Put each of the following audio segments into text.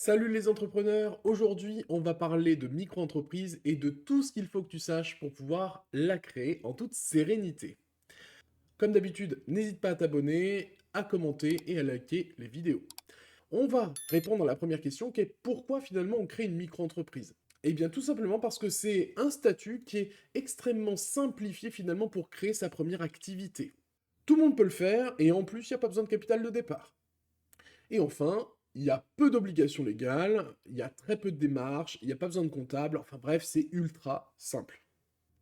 Salut les entrepreneurs, aujourd'hui on va parler de micro-entreprise et de tout ce qu'il faut que tu saches pour pouvoir la créer en toute sérénité. Comme d'habitude, n'hésite pas à t'abonner, à commenter et à liker les vidéos. On va répondre à la première question qui est pourquoi finalement on crée une micro-entreprise? Eh bien tout simplement parce que c'est un statut qui est extrêmement simplifié finalement pour créer sa première activité. Tout le monde peut le faire et en plus il n'y a pas besoin de capital de départ. Et enfin, il y a peu d'obligations légales, il y a très peu de démarches, il n'y a pas besoin de comptable, enfin bref, c'est ultra simple.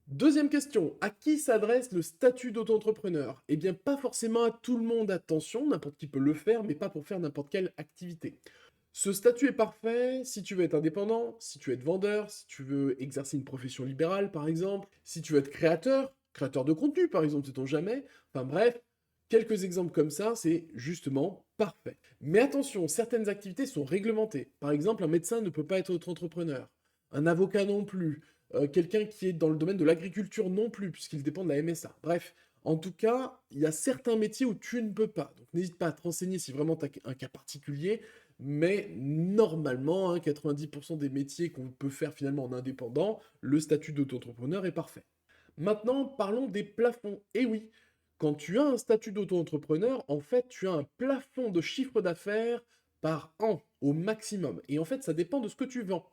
Deuxième question, à qui s'adresse le statut d'auto-entrepreneur? Eh bien, pas forcément à tout le monde, attention, n'importe qui peut le faire, mais pas pour faire n'importe quelle activité. Ce statut est parfait si tu veux être indépendant, si tu veux être vendeur, si tu veux exercer une profession libérale, par exemple, si tu veux être créateur de contenu, par exemple, sait-on jamais. Enfin bref, quelques exemples comme ça, c'est justement parfait. Mais attention, certaines activités sont réglementées. Par exemple, un médecin ne peut pas être auto-entrepreneur, un avocat non plus, quelqu'un qui est dans le domaine de l'agriculture non plus, puisqu'il dépend de la MSA. Bref, en tout cas, il y a certains métiers où tu ne peux pas. Donc n'hésite pas à te renseigner si vraiment tu as un cas particulier, mais normalement, hein, 90% des métiers qu'on peut faire finalement en indépendant, le statut d'auto-entrepreneur est parfait. Maintenant, parlons des plafonds. Et oui, quand tu as un statut d'auto-entrepreneur, en fait, tu as un plafond de chiffre d'affaires par an au maximum. Et en fait, ça dépend de ce que tu vends.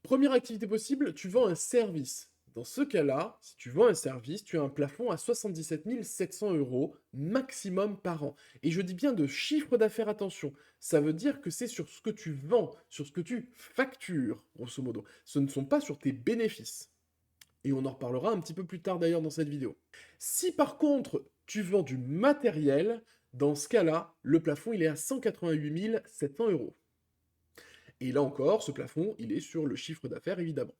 Première activité possible, tu vends un service. Dans ce cas-là, si tu vends un service, tu as un plafond à 77 700 euros maximum par an. Et je dis bien de chiffre d'affaires, attention. Ça veut dire que c'est sur ce que tu vends, sur ce que tu factures, grosso modo. Ce ne sont pas sur tes bénéfices. Et on en reparlera un petit peu plus tard d'ailleurs dans cette vidéo. Si par contre tu vends du matériel, dans ce cas-là, le plafond il est à 188 700 euros. Et là encore, ce plafond, il est sur le chiffre d'affaires évidemment.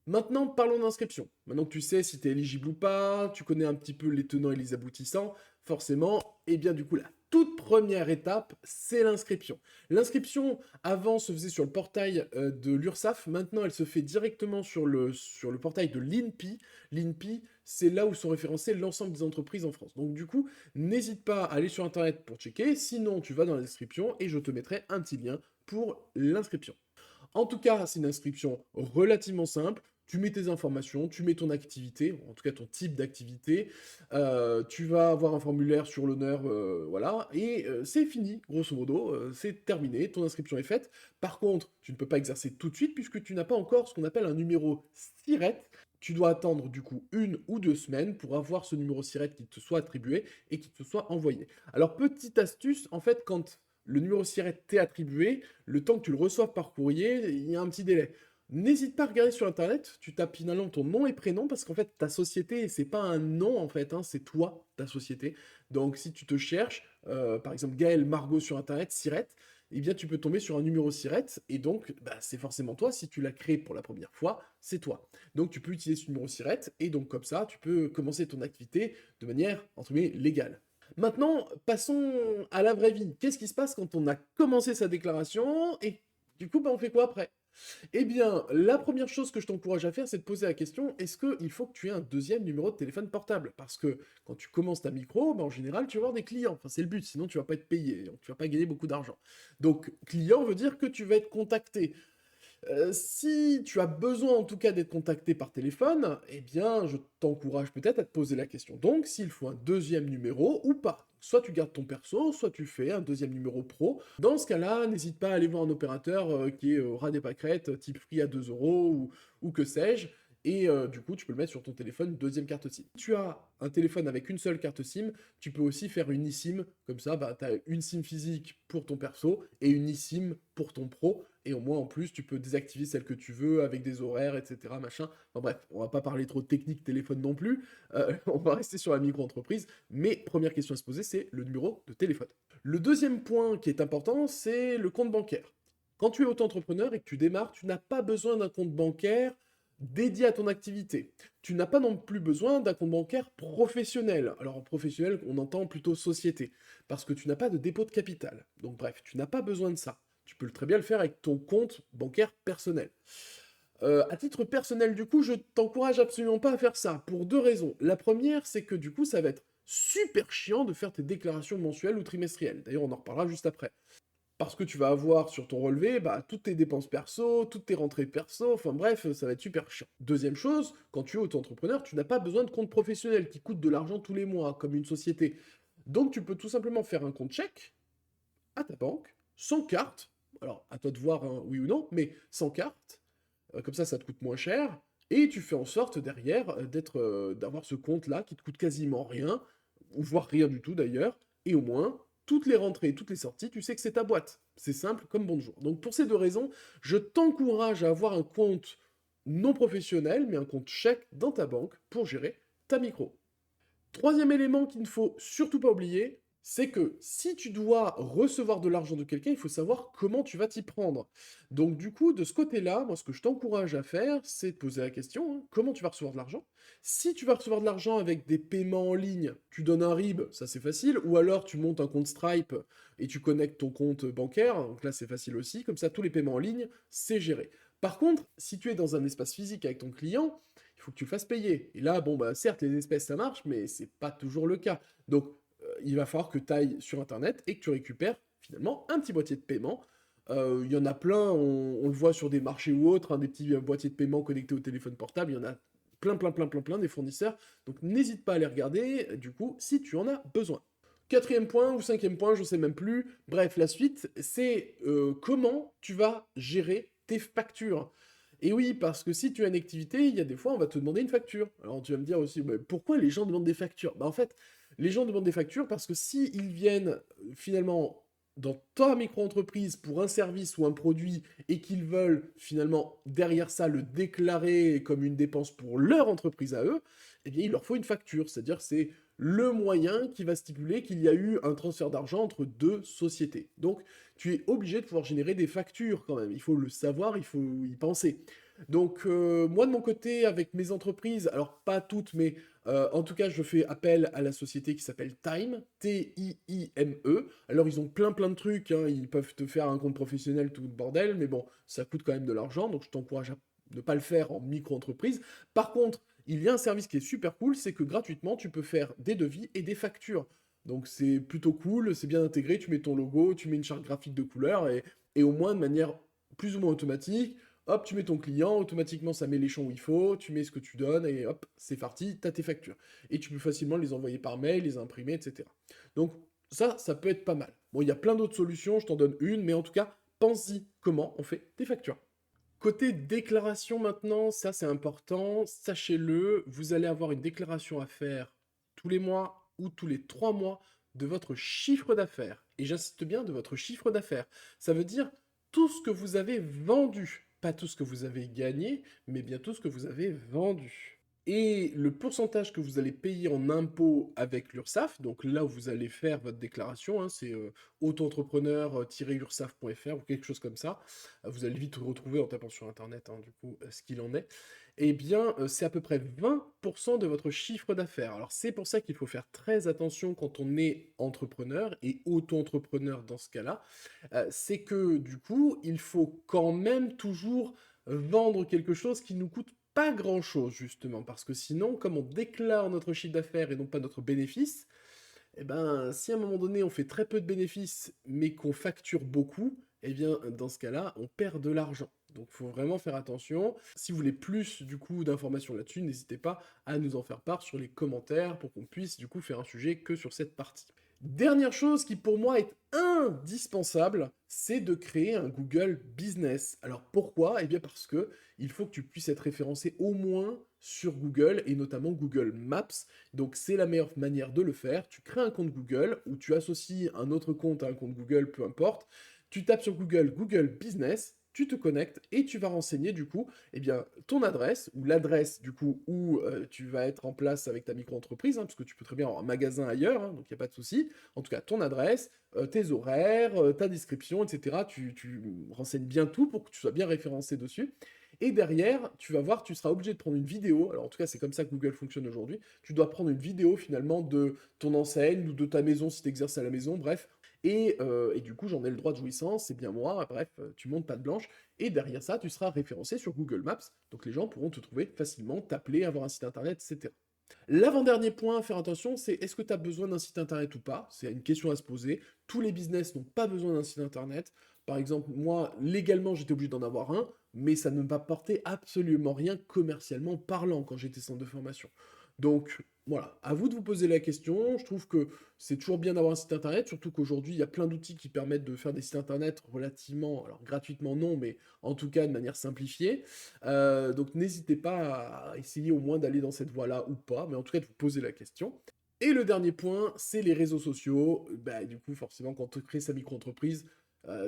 Maintenant, parlons d'inscription. Maintenant que tu sais si tu es éligible ou pas, tu connais un petit peu les tenants et les aboutissants, forcément, et bien du coup, la toute première étape, c'est l'inscription. L'inscription, avant, se faisait sur le portail de l'URSSAF. Maintenant, elle se fait directement sur le portail de l'INPI. L'INPI, c'est là où sont référencées l'ensemble des entreprises en France. Donc du coup, n'hésite pas à aller sur Internet pour checker. Sinon, tu vas dans l'inscription et je te mettrai un petit lien pour l'inscription. En tout cas, c'est une inscription relativement simple. Tu mets tes informations, tu mets ton activité, en tout cas ton type d'activité, tu vas avoir un formulaire sur l'honneur, voilà, et c'est fini, grosso modo, c'est terminé, ton inscription est faite. Par contre, tu ne peux pas exercer tout de suite puisque tu n'as pas encore ce qu'on appelle un numéro SIRET. Tu dois attendre du coup 1 ou 2 semaines pour avoir ce numéro SIRET qui te soit attribué et qui te soit envoyé. Alors, petite astuce, en fait, quand le numéro SIRET t'est attribué, le temps que tu le reçoives par courrier, il y a un petit délai. N'hésite pas à regarder sur internet, tu tapes finalement ton nom et prénom parce qu'en fait ta société, c'est pas un nom en fait, hein, c'est toi, ta société. Donc si tu te cherches, par exemple Gaël Margot sur internet, Siret, eh bien tu peux tomber sur un numéro Siret et donc bah, c'est forcément toi. Si tu l'as créé pour la première fois, c'est toi. Donc tu peux utiliser ce numéro Siret et donc comme ça tu peux commencer ton activité de manière entre guillemets légale. Maintenant, passons à la vraie vie. Qu'est-ce qui se passe quand on a commencé sa déclaration et du coup, bah, on fait quoi après? Eh bien, la première chose que je t'encourage à faire, c'est de poser la question, est-ce qu'il faut que tu aies un deuxième numéro de téléphone portable? Parce que quand tu commences ta micro, bah, en général, tu vas avoir des clients. Enfin, c'est le but, sinon tu vas pas être payé, donc tu vas pas gagner beaucoup d'argent. Donc, client veut dire que tu vas être contacté. Si tu as besoin en tout cas d'être contacté par téléphone, eh bien, je t'encourage peut-être à te poser la question. Donc, s'il faut un deuxième numéro ou pas. Soit tu gardes ton perso, soit tu fais un deuxième numéro pro. Dans ce cas-là, n'hésite pas à aller voir un opérateur qui est au ras des pâquerettes, type Free à 2 euros ou que sais-je. Et du coup, tu peux le mettre sur ton téléphone, une deuxième carte SIM. Si tu as un téléphone avec une seule carte SIM, tu peux aussi faire une eSIM. Comme ça, bah, tu as une SIM physique pour ton perso et une eSIM pour ton pro. Et au moins, en plus, tu peux désactiver celle que tu veux avec des horaires, etc. Machin. Enfin bref, on va pas parler trop de technique téléphone non plus. On va rester sur la micro-entreprise. Mais première question à se poser, c'est le numéro de téléphone. Le deuxième point qui est important, c'est le compte bancaire. Quand tu es auto-entrepreneur et que tu démarres, tu n'as pas besoin d'un compte bancaire dédié à ton activité. Tu n'as pas non plus besoin d'un compte bancaire professionnel. Alors professionnel, on entend plutôt société, parce que tu n'as pas de dépôt de capital. Donc bref, tu n'as pas besoin de ça. Tu peux très bien le faire avec ton compte bancaire personnel. À titre personnel, du coup, je t'encourage absolument pas à faire ça, pour deux raisons. La première, c'est que du coup, ça va être super chiant de faire tes déclarations mensuelles ou trimestrielles. D'ailleurs, on en reparlera juste après. parce que tu vas avoir sur ton relevé, bah, toutes tes dépenses perso, toutes tes rentrées perso, enfin bref, ça va être super chiant. Deuxième chose, quand tu es auto-entrepreneur, tu n'as pas besoin de compte professionnel qui coûte de l'argent tous les mois, comme une société. Donc tu peux tout simplement faire un compte chèque à ta banque, sans carte, alors à toi de voir hein, oui ou non, mais sans carte, comme ça te coûte moins cher, et tu fais en sorte derrière d'avoir ce compte-là qui te coûte quasiment rien, ou voire rien du tout d'ailleurs, et au moins, toutes les rentrées, toutes les sorties, tu sais que c'est ta boîte. C'est simple comme bonjour. Donc pour ces deux raisons, je t'encourage à avoir un compte non professionnel, mais un compte chèque dans ta banque pour gérer ta micro. Troisième élément qu'il ne faut surtout pas oublier, c'est que si tu dois recevoir de l'argent de quelqu'un, il faut savoir comment tu vas t'y prendre. Donc du coup, de ce côté-là, moi ce que je t'encourage à faire, c'est de poser la question, hein, comment tu vas recevoir de l'argent? Si tu vas recevoir de l'argent avec des paiements en ligne, tu donnes un RIB, ça c'est facile, ou alors tu montes un compte Stripe et tu connectes ton compte bancaire, donc là c'est facile aussi, comme ça tous les paiements en ligne, c'est géré. Par contre, si tu es dans un espace physique avec ton client, il faut que tu le fasses payer. Et là, bon, bah, certes, les espèces, ça marche, mais c'est pas toujours le cas. Donc, il va falloir que tu ailles sur Internet et que tu récupères finalement un petit boîtier de paiement. Il y en a plein, on le voit sur des marchés ou autres, hein, des petits boîtiers de paiement connectés au téléphone portable, il y en a plein des fournisseurs. Donc, n'hésite pas à les regarder, du coup, si tu en as besoin. Quatrième point ou cinquième point, je ne sais même plus. Bref, la suite, c'est comment tu vas gérer tes factures. Et oui, parce que si tu as une activité, il y a des fois, on va te demander une facture. Alors tu vas me dire aussi, bah, pourquoi les gens demandent des factures? Bah en fait, les gens demandent des factures parce que si ils viennent finalement dans ta micro-entreprise pour un service ou un produit et qu'ils veulent finalement derrière ça le déclarer comme une dépense pour leur entreprise à eux, eh bien il leur faut une facture. C'est-à-dire c'est le moyen qui va stipuler qu'il y a eu un transfert d'argent entre deux sociétés. Donc tu es obligé de pouvoir générer des factures quand même. Il faut le savoir, il faut y penser. Donc moi de mon côté, avec mes entreprises, alors pas toutes, mais en tout cas je fais appel à la société qui s'appelle Time, T-I-I-M-E. Alors ils ont plein de trucs, hein. Ils peuvent te faire un compte professionnel, tout le bordel, mais bon, ça coûte quand même de l'argent, donc je t'encourage à ne pas le faire en micro-entreprise. Par contre, il y a un service qui est super cool, c'est que gratuitement tu peux faire des devis et des factures. Donc c'est plutôt cool, c'est bien intégré, tu mets ton logo, tu mets une charte graphique de couleur, et au moins de manière plus ou moins automatique, hop, tu mets ton client, automatiquement ça met les champs où il faut, tu mets ce que tu donnes, et hop, c'est parti, t'as tes factures. Et tu peux facilement les envoyer par mail, les imprimer, etc. Donc ça peut être pas mal. Bon, il y a plein d'autres solutions, je t'en donne une, mais en tout cas, pense-y comment on fait des factures. Côté déclaration maintenant, ça c'est important, sachez-le, vous allez avoir une déclaration à faire tous les mois ou tous les 3 mois de votre chiffre d'affaires. Et j'insiste bien de votre chiffre d'affaires. Ça veut dire tout ce que vous avez vendu, pas tout ce que vous avez gagné, mais bien tout ce que vous avez vendu. Et le pourcentage que vous allez payer en impôts avec l'URSSAF, donc là où vous allez faire votre déclaration, hein, c'est auto-entrepreneur-ursaf.fr ou quelque chose comme ça, vous allez vite retrouver en tapant sur internet du coup ce qu'il en est, eh bien c'est à peu près 20% de votre chiffre d'affaires. Alors c'est pour ça qu'il faut faire très attention quand on est entrepreneur et auto-entrepreneur dans ce cas-là, c'est que du coup il faut quand même toujours vendre quelque chose qui nous coûte pas grand-chose, justement, parce que sinon, comme on déclare notre chiffre d'affaires et non pas notre bénéfice, eh ben, si à un moment donné, on fait très peu de bénéfices, mais qu'on facture beaucoup, eh bien, dans ce cas-là, on perd de l'argent. Donc, il faut vraiment faire attention. Si vous voulez plus, du coup, d'informations là-dessus, n'hésitez pas à nous en faire part sur les commentaires pour qu'on puisse, du coup, faire un sujet que sur cette partie. Dernière chose qui pour moi est indispensable, c'est de créer un Google Business. Alors pourquoi? Eh bien parce que il faut que tu puisses être référencé au moins sur Google et notamment Google Maps. Donc c'est la meilleure manière de le faire. Tu crées un compte Google ou tu associes un autre compte à un compte Google, peu importe. Tu tapes sur Google Google Business, tu te connectes et tu vas renseigner du coup eh bien, ton adresse ou l'adresse du coup où tu vas être en place avec ta micro-entreprise, hein, parce que tu peux très bien avoir un magasin ailleurs, hein, donc il n'y a pas de souci. En tout cas, ton adresse, tes horaires, ta description, etc. Tu renseignes bien tout pour que tu sois bien référencé dessus. Et derrière, tu vas voir, tu seras obligé de prendre une vidéo. Alors en tout cas, c'est comme ça que Google fonctionne aujourd'hui. Tu dois prendre une vidéo finalement de ton enseigne ou de ta maison si tu exerces à la maison, bref. Et du coup, j'en ai le droit de jouissance, c'est bien moi, bref, tu montes patte blanche. Et derrière ça, tu seras référencé sur Google Maps. Donc les gens pourront te trouver facilement, t'appeler, avoir un site internet, etc. L'avant-dernier point à faire attention, c'est est-ce que tu as besoin d'un site internet ou pas? C'est une question à se poser. Tous les business n'ont pas besoin d'un site internet. Par exemple, moi, légalement, j'étais obligé d'en avoir un, mais ça ne m'apportait absolument rien commercialement parlant quand j'étais centre de formation. Donc, voilà, à vous de vous poser la question. Je trouve que c'est toujours bien d'avoir un site internet, surtout qu'aujourd'hui, il y a plein d'outils qui permettent de faire des sites internet relativement, alors gratuitement non, mais en tout cas de manière simplifiée. Donc n'hésitez pas à essayer au moins d'aller dans cette voie-là ou pas, mais en tout cas de vous poser la question. Et le dernier point, c'est les réseaux sociaux. Bah, du coup, forcément, quand on crée sa micro-entreprise,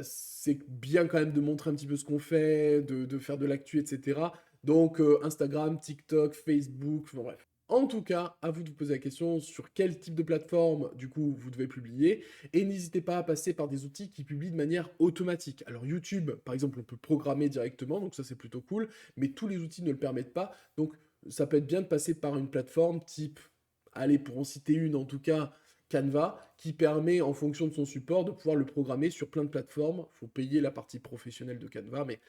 c'est bien quand même de montrer un petit peu ce qu'on fait, de faire de l'actu, etc. Donc Instagram, TikTok, Facebook, enfin bref. En tout cas, à vous de vous poser la question sur quel type de plateforme, du coup, vous devez publier. Et n'hésitez pas à passer par des outils qui publient de manière automatique. Alors YouTube, par exemple, on peut programmer directement, donc ça c'est plutôt cool, mais tous les outils ne le permettent pas. Donc ça peut être bien de passer par une plateforme type, allez, pour en citer une en tout cas, Canva, qui permet en fonction de son support de pouvoir le programmer sur plein de plateformes. Il faut payer la partie professionnelle de Canva, mais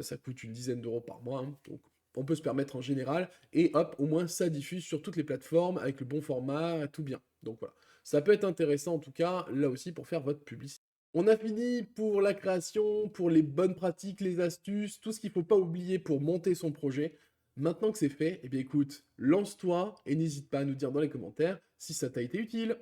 ça coûte une dizaine d'euros par mois, hein, donc on peut se permettre en général, et hop, au moins ça diffuse sur toutes les plateformes avec le bon format, tout bien. Donc voilà, ça peut être intéressant en tout cas, là aussi, pour faire votre publicité. On a fini pour la création, pour les bonnes pratiques, les astuces, tout ce qu'il ne faut pas oublier pour monter son projet. Maintenant que c'est fait, eh bien écoute, lance-toi et n'hésite pas à nous dire dans les commentaires si ça t'a été utile.